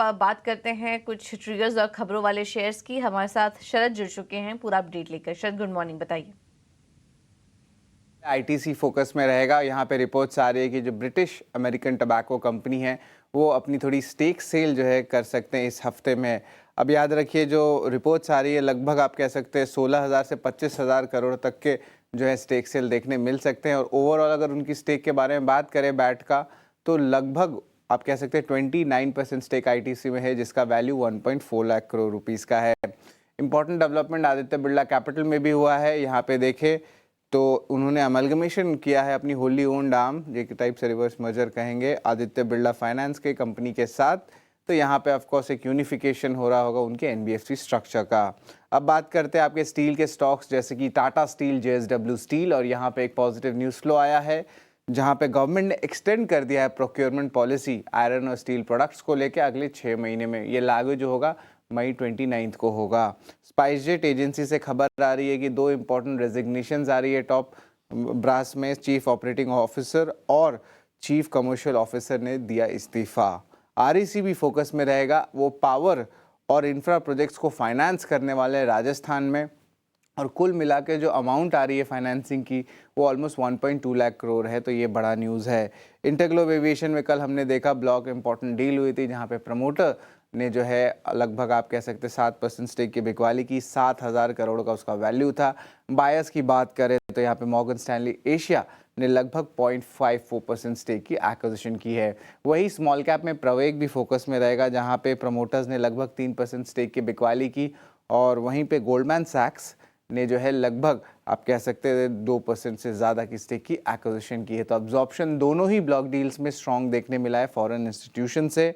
बात करते हैं कुछ ट्रिगर्स और खबरों वाले शेयर्स की। हमारे साथ शरद जुड़ चुके हैं पूरा अपडेट लेकर। शरद, गुड मॉर्निंग, बताइए। आईटीसी फोकस में रहेगा। यहाँ पे रिपोर्ट्स आ रही है कि जो ब्रिटिश अमेरिकन टबैको कंपनी है वो अपनी थोड़ी स्टेक सेल जो है कर सकते हैं इस हफ्ते में। अब याद रखिए, जो रिपोर्ट्स आ रही है लगभग आप कह सकते हैं 16,000 से 25,000 करोड़ तक के जो है स्टेक सेल देखने मिल सकते हैं। और ओवरऑल अगर उनकी स्टेक के बारे में बात करें बैट का, तो लगभग आप कह सकते हैं 29% स्टेक आईटीसी में है, जिसका वैल्यू 1.4 लाख करोड़ रुपीज़ का है। Important development Aditya Birla capital में भी हुआ है। यहाँ पे देखें तो उन्होंने अमलगमेशन किया है अपनी होली ओन्ड आर्म, एक टाइप से रिवर्स मर्जर कहेंगे, आदित्य बिरला फाइनेंस के कंपनी के साथ। तो यहाँ पे ऑफ कोर्स एक यूनिफिकेशन हो रहा होगा उनके एनबीएफसी स्ट्रक्चर का। अब बात करते हैं आपके स्टील के स्टॉक्स, जैसे कि टाटा स्टील, जेएसडब्ल्यू स्टील। और यहाँ पे एक पॉजिटिव न्यूज़ फ्लो आया है, जहाँ पे गवर्नमेंट ने एक्सटेंड कर दिया है प्रोक्योरमेंट पॉलिसी आयरन और स्टील प्रोडक्ट्स को लेकर अगले 6 महीने में। ये लागू जो होगा मई 29 को होगा। स्पाइसजेट एजेंसी से खबर आ रही है कि 2 इंपॉर्टेंट रेजिग्नेशंस आ रही है टॉप ब्रास में। चीफ ऑपरेटिंग ऑफिसर और चीफ कमर्शियल ऑफिसर ने दिया इस्तीफा। आरईसी भी फोकस में रहेगा। वो पावर और इंफ्रा प्रोजेक्ट्स को फाइनेंस करने वाले हैं राजस्थान में, और कुल मिला के जो अमाउंट आ रही है फाइनेंसिंग की वो ऑलमोस्ट 1.2 लाख करोड़ है। तो ये बड़ा न्यूज़ है। इंटरग्लोब एविएशन में कल हमने देखा ब्लॉक इंपॉर्टेंट डील हुई थी, जहाँ पे प्रमोटर ने जो है लगभग आप कह सकते हैं 7% स्टेक की बिकवाली की। 7,000 करोड़ का उसका वैल्यू था। बायर्स की बात करें तो यहाँ पे मॉर्गन स्टैनली एशिया ने लगभग 0.54% स्टेक की एक्विजिशन की है। वही स्मॉल कैप में प्रवेग भी फोकस में रहेगा, जहाँ पे प्रमोटर्स ने लगभग 3% स्टेक की बिकवाली की। और वहीं पे गोल्डमैन सैक्स ने जो है लगभग आप कह सकते हैं 2% से ज़्यादा की स्टेक की एक्विजिशन की है। तो अब्जॉर्प्शन दोनों ही ब्लॉक डील्स में स्ट्रॉन्ग देखने मिला है फॉरेन इंस्टीट्यूशन से।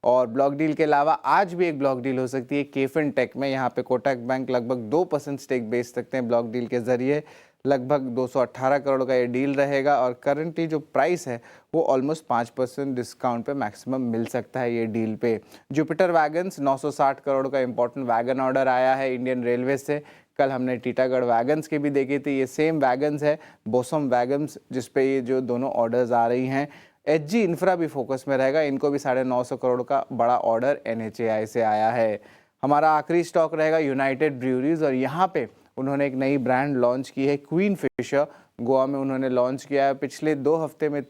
और ब्लॉक डील के अलावा आज भी एक ब्लॉक डील हो सकती है केफिन टेक में। यहाँ पे कोटक बैंक लगभग 2% स्टेक बेच सकते हैं ब्लॉक डील के जरिए। लगभग 218 करोड़ का ये डील रहेगा, और करंटली जो प्राइस है वो ऑलमोस्ट 5% डिस्काउंट पे मैक्सिमम मिल सकता है ये डील पे। जुपिटर वैगन्स 960 करोड़ का इंपॉर्टेंट वैगन ऑर्डर आया है इंडियन रेलवे से। कल हमने टीटागढ़ वैगन्स के भी देखे थे। ये सेम वैगन्स है, बोसम वैगन्स, जिसपे ये जो दोनों ऑर्डर्स आ रही हैं। एचजी इंफ्रा भी फोकस में रहेगा। इनको भी 950 करोड़ का बड़ा ऑर्डर एनएचएआई से आया है। हमारा आखिरी स्टॉक रहेगा यूनाइटेड ब्रूअरीज, और यहाँ पे उन्होंने एक नई ब्रांड लॉन्च की है, क्वीन फिशर। गोवा में उन्होंने लॉन्च किया है। पिछले 2 हफ्ते में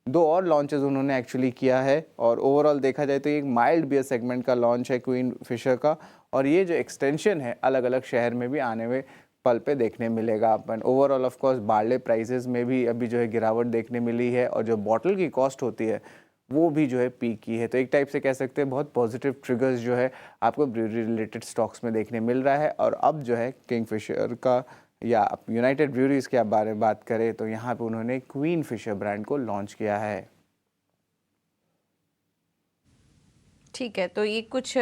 2 और लॉन्चेस उन्होंने एक्चुअली किया है। और ओवरऑल देखा जाए तो एक माइल्ड बियर सेगमेंट का लॉन्च है क्वीन फिशर का। और ये जो एक्सटेंशन है अलग अलग शहर में भी आने में पल पे देखने मिलेगा अपन। Overall of course barley prices में भी अभी जो है गिरावट देखने मिली है, और जो बॉटल की कॉस्ट होती है वो भी जो है पीक की है। तो एक टाइप से कह सकते हैं बहुत पॉजिटिव ट्रिगर्स जो है आपको ब्रूअरी रिलेटेड स्टॉक्स में देखने मिल रहा है। और अब जो है किंगफिशर का या यूनाइटेड ब्रूअरीज के बारे में बात करें तो यहाँ पे उन्होंने क्वीन फिशर ब्रांड को लॉन्च किया है। ठीक है, तो ये कुछ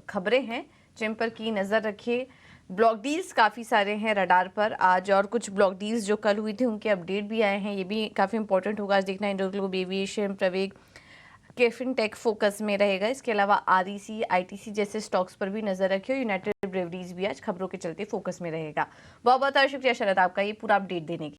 खबरें हैं जिन पर की नज़र रखिए। ब्लॉक डील्स काफ़ी सारे हैं रडार पर आज, और कुछ ब्लॉक डील्स जो कल हुई थी उनके अपडेट भी आए हैं। ये भी काफ़ी इंपॉर्टेंट होगा आज देखना। इंडोग्लोब एविएशन, प्रवेग, केफिन टेक फोकस में रहेगा। इसके अलावा आरईसी, आईटीसी जैसे स्टॉक्स पर भी नजर रखिए। यूनाइटेड ब्रेवरीज भी आज खबरों के चलते फोकस में रहेगा। बहुत बहुत शुक्रिया शरद आपका ये पूरा अपडेट देने के लिए।